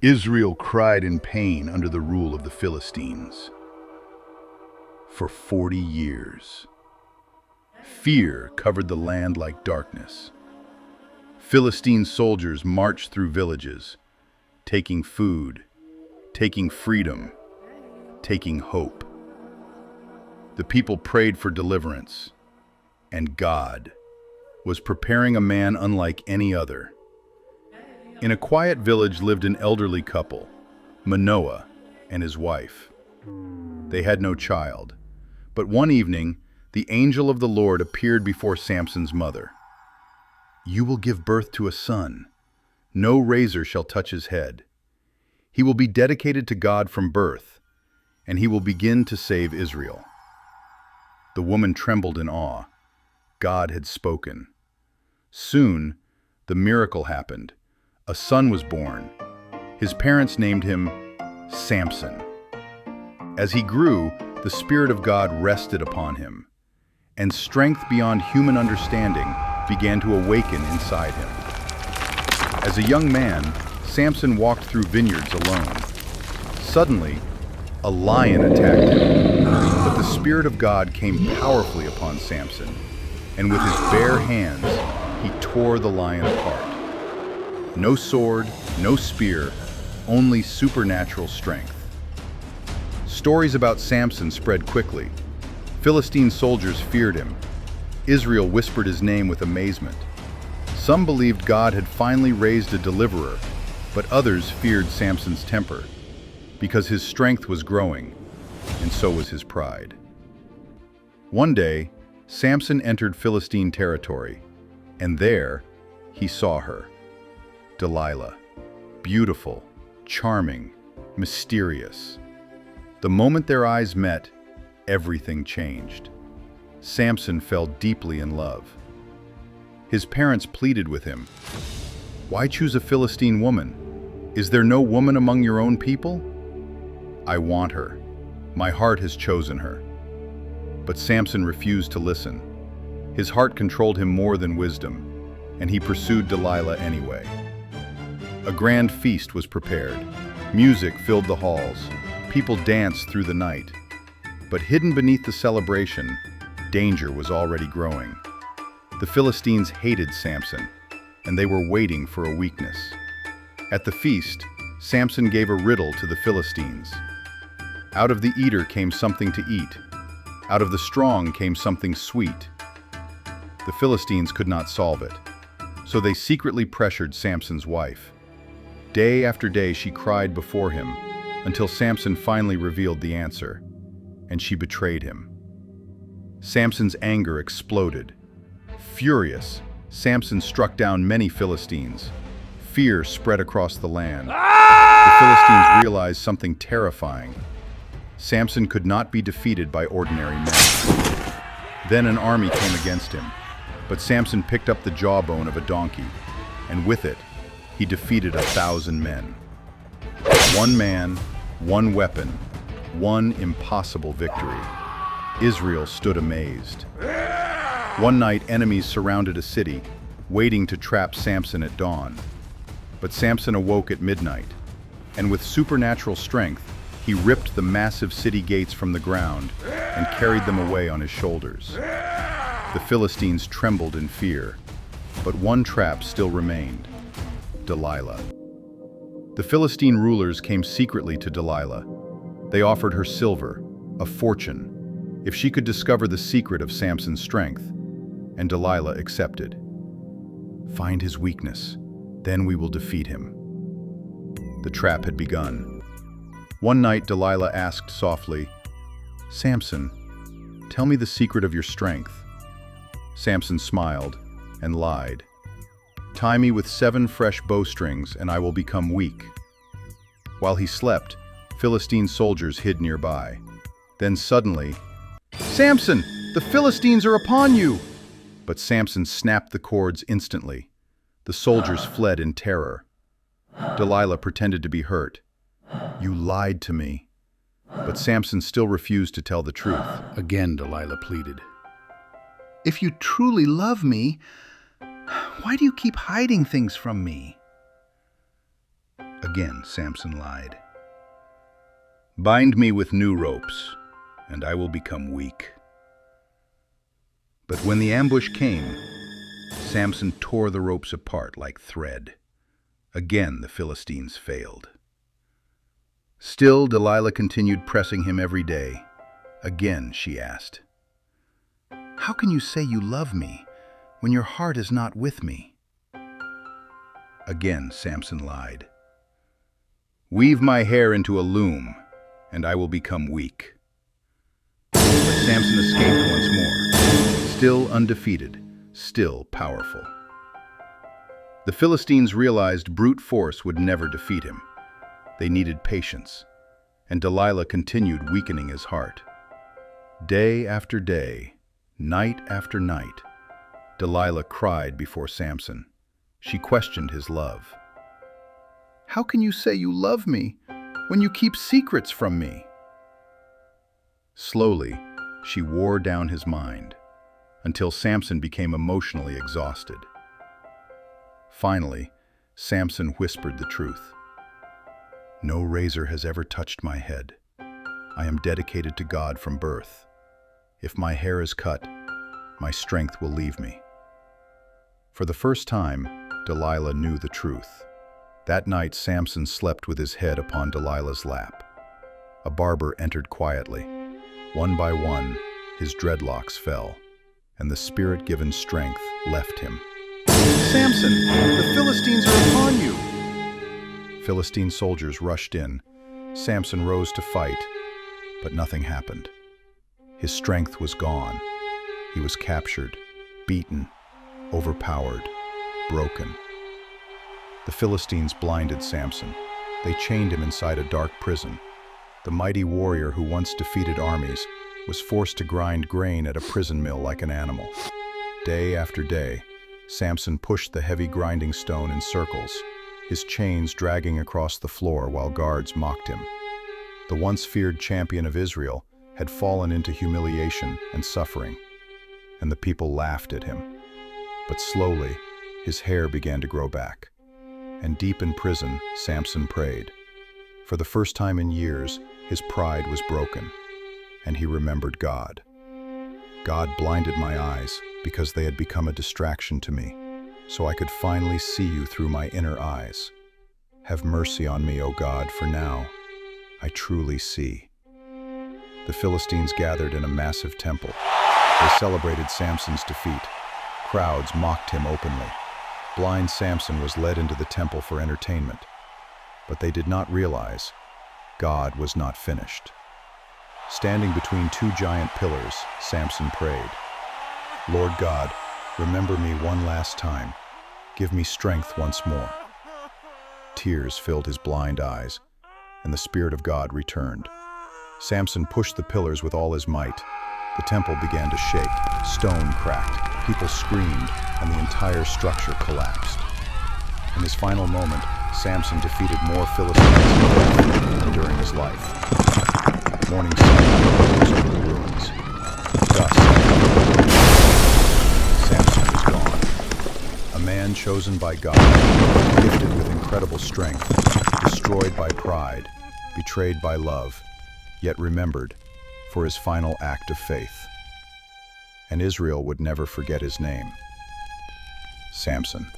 Israel cried in pain under the rule of the Philistines. For 40 years, fear covered the land like darkness. Philistine soldiers marched through villages, taking food, taking freedom, taking hope. The people prayed for deliverance, and God was preparing a man unlike any other. In a quiet village lived an elderly couple, Manoah and his wife. They had no child, but one evening, the angel of the Lord appeared before Samson's mother. "You will give birth to a son. No razor shall touch his head. He will be dedicated to God from birth, and he will begin to save Israel." The woman trembled in awe. God had spoken. Soon, the miracle happened. A son was born. His parents named him Samson. As he grew, the Spirit of God rested upon him, and strength beyond human understanding began to awaken inside him. As a young man, Samson walked through vineyards alone. Suddenly, a lion attacked him, but the Spirit of God came powerfully upon Samson, and with his bare hands, he tore the lion apart. No sword, no spear, only supernatural strength. Stories about Samson spread quickly. Philistine soldiers feared him. Israel whispered his name with amazement. Some believed God had finally raised a deliverer, but others feared Samson's temper, because his strength was growing, and so was his pride. One day, Samson entered Philistine territory, and there he saw her. Delila, beautiful, charming, mysterious. The moment their eyes met, everything changed. Samson fell deeply in love. His parents pleaded with him, "Why choose a Philistine woman? Is there no woman among your own people?" "I want her. My heart has chosen her." But Samson refused to listen. His heart controlled him more than wisdom, and he pursued Delila anyway. A grand feast was prepared. Music filled the halls. People danced through the night. But hidden beneath the celebration, danger was already growing. The Philistines hated Samson, and they were waiting for a weakness. At the feast, Samson gave a riddle to the Philistines. Out of the eater came something to eat. Out of the strong came something sweet. The Philistines could not solve it, so they secretly pressured Samson's wife. Day after day she cried before him, until Samson finally revealed the answer, and she betrayed him. Samson's anger exploded. Furious, Samson struck down many Philistines. Fear spread across the land. The Philistines realized something terrifying. Samson could not be defeated by ordinary men. Then an army came against him, but Samson picked up the jawbone of a donkey, and with it, he defeated 1,000 men. One man, one weapon, one impossible victory. Israel stood amazed. One night, enemies surrounded a city, waiting to trap Samson at dawn. But Samson awoke at midnight, and with supernatural strength, he ripped the massive city gates from the ground and carried them away on his shoulders. The Philistines trembled in fear, but one trap still remained: Delila. The Philistine rulers came secretly to Delila. They offered her silver, a fortune, if she could discover the secret of Samson's strength, and Delila accepted. "Find his weakness, then we will defeat him." The trap had begun. One night, Delila asked softly, "Samson, tell me the secret of your strength." Samson smiled and lied. "Tie me with 7 fresh bowstrings and I will become weak." While he slept, Philistine soldiers hid nearby. Then suddenly, "Samson, the Philistines are upon you!" But Samson snapped the cords instantly. The soldiers fled in terror. Delila pretended to be hurt. "You lied to me." But Samson still refused to tell the truth. Again, Delila pleaded. "If you truly love me, why do you keep hiding things from me?" Again, Samson lied. "Bind me with new ropes, and I will become weak." But when the ambush came, Samson tore the ropes apart like thread. Again, the Philistines failed. Still, Delilah continued pressing him every day. Again, she asked, "How can you say you love me when your heart is not with me?" Again, Samson lied. "Weave my hair into a loom, and I will become weak." But Samson escaped once more, still undefeated, still powerful. The Philistines realized brute force would never defeat him. They needed patience, and Delilah continued weakening his heart. Day after day, night after night, Delilah cried before Samson. She questioned his love. "How can you say you love me when you keep secrets from me?" Slowly, she wore down his mind, until Samson became emotionally exhausted. Finally, Samson whispered the truth. "No razor has ever touched my head. I am dedicated to God from birth. If my hair is cut, my strength will leave me." For the first time, Delilah knew the truth. That night, Samson slept with his head upon Delilah's lap. A barber entered quietly. One by one, his dreadlocks fell, and the spirit-given strength left him. "Samson, the Philistines are upon you!" Philistine soldiers rushed in. Samson rose to fight, but nothing happened. His strength was gone. He was captured, beaten, overpowered, broken. The Philistines blinded Samson. They chained him inside a dark prison. The mighty warrior who once defeated armies was forced to grind grain at a prison mill like an animal. Day after day, Samson pushed the heavy grinding stone in circles, his chains dragging across the floor while guards mocked him. The once feared champion of Israel had fallen into humiliation and suffering, and the people laughed at him. But slowly, his hair began to grow back. And deep in prison, Samson prayed. For the first time in years, his pride was broken, and he remembered God. "God blinded my eyes because they had become a distraction to me, so I could finally see you through my inner eyes. Have mercy on me, O God, for now I truly see." The Philistines gathered in a massive temple. They celebrated Samson's defeat. Crowds mocked him openly. Blind Samson was led into the temple for entertainment. But they did not realize God was not finished. Standing between two giant pillars, Samson prayed, "Lord God, remember me one last time. Give me strength once more." Tears filled his blind eyes, and the Spirit of God returned. Samson pushed the pillars with all his might. The temple began to shake, stone cracked, people screamed, and the entire structure collapsed. In his final moment, Samson defeated more Philistines than during his life. Morning sun rose over the ruins. Dust covered the earth. Samson was gone. A man chosen by God, gifted with incredible strength, destroyed by pride, betrayed by love, yet remembered for his final act of faith. And Israel would never forget his name, Samson.